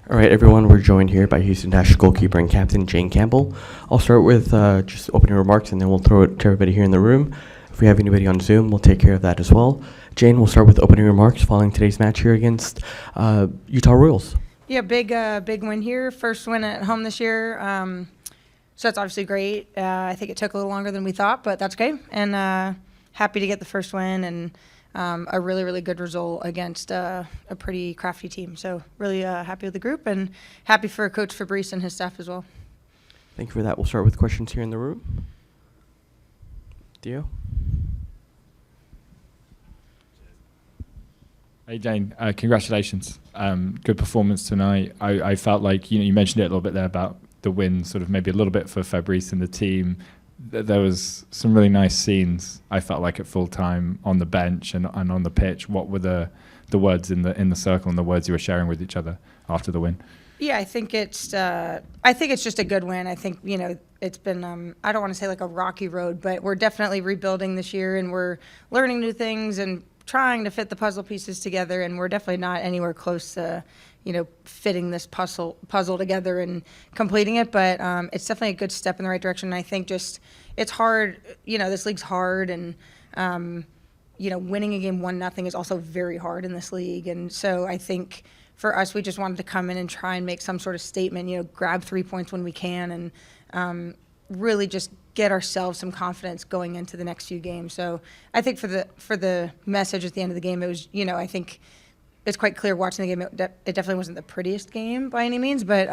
All right, everyone, we're joined here by Houston Dash goalkeeper and captain Jane Campbell. I'll start with just opening remarks, and then we'll throw it to everybody here in the room. If we have anybody on Zoom, we'll take care of that as well. Jane, we'll start with opening remarks following today's match here against Utah Royals. Yeah, big win here. First win at home this year. So that's obviously great. I think it took a little longer than we thought, but that's okay. And happy to get the first win and a really, really good result against a pretty crafty team. So really happy with the group and happy for Coach Fabrice and his staff as well. Thank you for that. We'll start with questions here in the room. Theo? Hey Jane, congratulations. Good performance tonight. I felt like, you mentioned it a little bit there about the win, sort of maybe a little bit for Fabrice and the team. There was some really nice scenes, I felt like, at full time on the bench and on the pitch. What were the words in the circle and the words you were sharing with each other after the win? Yeah, I think it's just a good win. I think, it's been, I don't want to say like a rocky road, but we're definitely rebuilding this year and we're learning new things and trying to fit the puzzle pieces together, and we're definitely not anywhere close to, fitting this puzzle together and completing it. But it's definitely a good step in the right direction. And I think just it's hard. This league's hard, and winning a game 1-0 is also very hard in this league. And so I think for us, we just wanted to come in and try and make some sort of statement. Grab 3 points when we can, and really just get ourselves some confidence going into the next few games. So I think for the message at the end of the game, it was, I think it's quite clear watching the game, it definitely wasn't the prettiest game by any means, but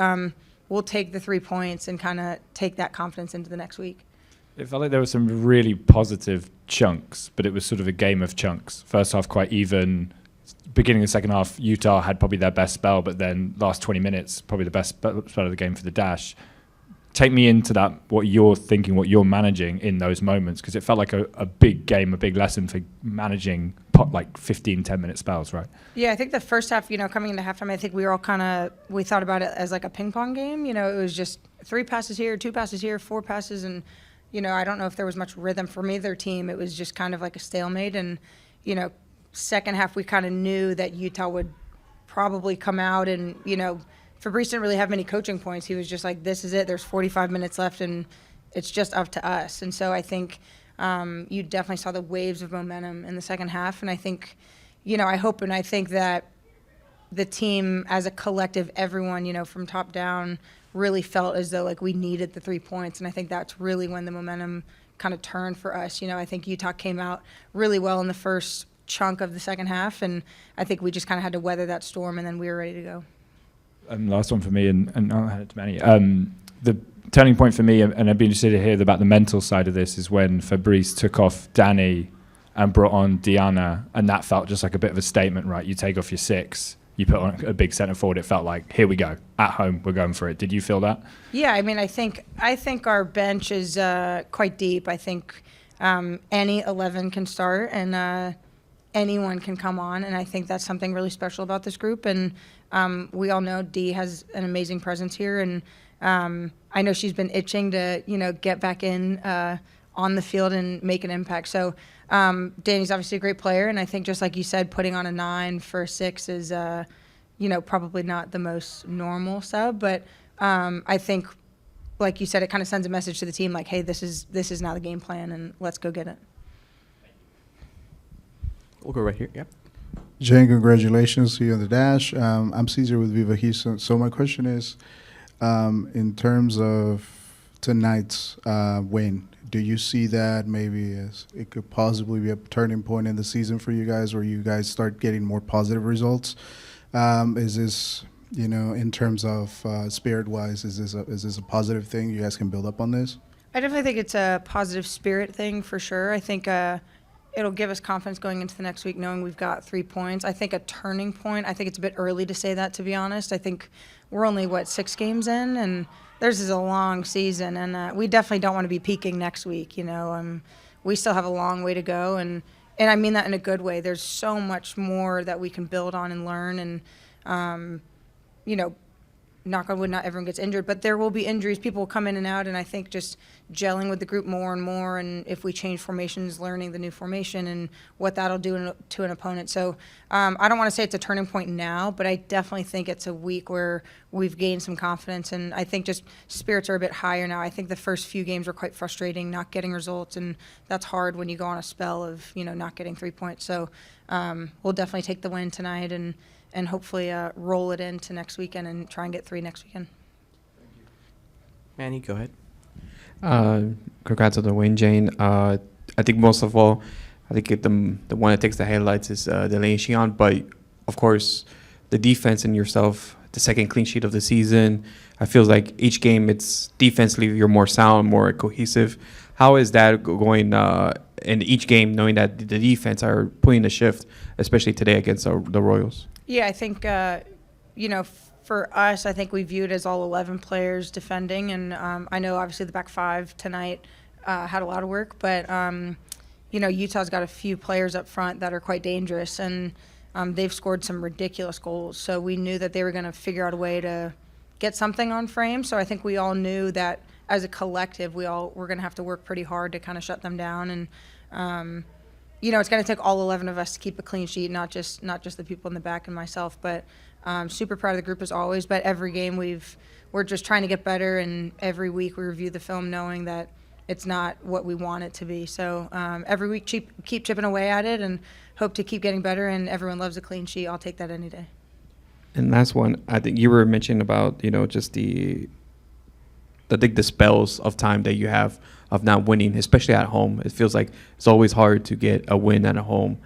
we'll take the 3 points and kind of take that confidence into the next week. It felt like there were some really positive chunks, but it was sort of a game of chunks. First half quite even. Beginning of the second half, Utah had probably their best spell, but then last 20 minutes, probably the best spell of the game for the Dash. Take me into that, what you're thinking, what you're managing in those moments, because it felt like a big game, a big lesson for managing like 15, 10-minute spells, right? Yeah, I think the first half, coming into halftime, I think we were all we thought about it as like a ping pong game. It was just 3 passes here, 2 passes here, 4 passes, and, I don't know if there was much rhythm from either team. It was just kind of like a stalemate, and, second half we kind of knew that Utah would probably come out and, Fabrice didn't really have many coaching points. He was just like, this is it. There's 45 minutes left, and it's just up to us. And so I think you definitely saw the waves of momentum in the second half. And I think, I hope and I think that the team as a collective, everyone, from top down, really felt as though like we needed the 3 points. And I think that's really when the momentum kind of turned for us. I think Utah came out really well in the first chunk of the second half. And I think we just kind of had to weather that storm, and then we were ready to go. Last one for me, and I'll hand it to Manny. The turning point for me, and I'd be interested to hear about the mental side of this, is when Fabrice took off Danny and brought on Diana, and that felt just like a bit of a statement, right? You take off your 6, you put on a big centre forward. It felt like, here we go, at home, we're going for it. Did you feel that? Yeah, I think our bench is quite deep. I think any 11 can start, and anyone can come on, and I think that's something really special about this group. And we all know Dee has an amazing presence here, and I know she's been itching to, get back in on the field and make an impact. So Danny's obviously a great player, and I think just like you said, putting on a 9 for a 6 is, probably not the most normal sub, but I think, like you said, it kind of sends a message to the team like, hey, this is now the game plan, and let's go get it. We'll go right here. Yep. Jane, congratulations to you on the Dash. I'm Caesar with Viva Houston. So my question is, in terms of tonight's win, do you see that maybe as it could possibly be a turning point in the season for you guys, where you guys start getting more positive results? Is this, in terms of spirit-wise, is this a positive thing? You guys can build up on this? I definitely think it's a positive spirit thing for sure. I think it'll give us confidence going into the next week, knowing we've got 3 points. I think a turning point, I think it's a bit early to say that, to be honest. I think we're only, 6 games in, and theirs is a long season, and we definitely don't want to be peaking next week, We still have a long way to go, and I mean that in a good way. There's so much more that we can build on and learn, and, knock on wood, not everyone gets injured, but there will be injuries. People will come in and out, and I think just gelling with the group more and more, and if we change formations, learning the new formation and what that'll do to an opponent. So I don't want to say it's a turning point now, but I definitely think it's a week where we've gained some confidence, and I think just spirits are a bit higher now. I think the first few games were quite frustrating, not getting results, and that's hard when you go on a spell of, not getting 3 points. So we'll definitely take the win tonight and hopefully roll it into next weekend and try and get 3 next weekend. Manny, go ahead. Congrats on the win, Jane. I think most of all, I think the one that takes the headlights is Delaney Sheehan, but of course, the defense and yourself, the second clean sheet of the season. I feel like each game, it's defensively you're more sound, more cohesive. How is that going in each game, knowing that the defense are putting the shift, especially today against the Royals? Yeah, I think, for us, I think we view it as all 11 players defending. And I know, obviously, the back 5 tonight had a lot of work. But, Utah's got a few players up front that are quite dangerous. And they've scored some ridiculous goals. So we knew that they were going to figure out a way to get something on frame. So I think we all knew that as a collective, we're going to have to work pretty hard to kind of shut them down. And, it's going to take all 11 of us to keep a clean sheet, not just the people in the back and myself. But super proud of the group as always. But every game we're just trying to get better, and every week we review the film knowing that it's not what we want it to be. So every week keep chipping away at it and hope to keep getting better. And everyone loves a clean sheet. I'll take that any day. And last one, I think you were mentioning about just the spells of time that you have of not winning, especially at home. It feels like it's always hard to get a win at home.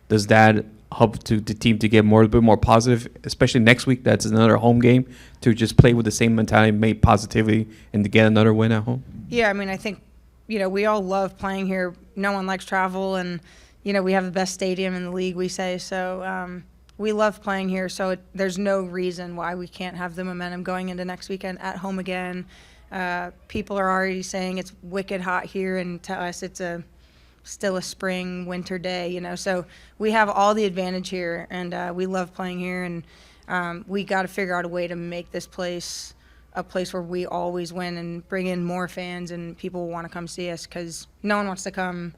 Does that help to the team to get a bit more positive, especially next week? That's another home game, to just play with the same mentality, make positivity, and to get another win at home? Yeah, I think, we all love playing here. No one likes travel, and, we have the best stadium in the league, we say. So we love playing here, so there's no reason why we can't have the momentum going into next weekend at home again. People are already saying it's wicked hot here, and to us it's still a spring, winter day, So we have all the advantage here, and we love playing here, and we got to figure out a way to make this place a place where we always win and bring in more fans, and people want to come see us because no one wants to come,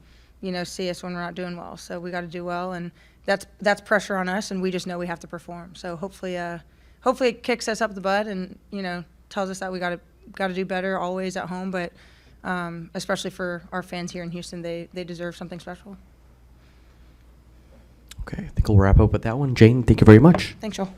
see us when we're not doing well. So we got to do well, and that's pressure on us, and we just know we have to perform. So hopefully it kicks us up the butt and tells us that we got to do better always at home, but especially for our fans here in Houston, they deserve something special. Okay, I think we'll wrap up with that one. Jane, thank you very much. Thanks, Joel.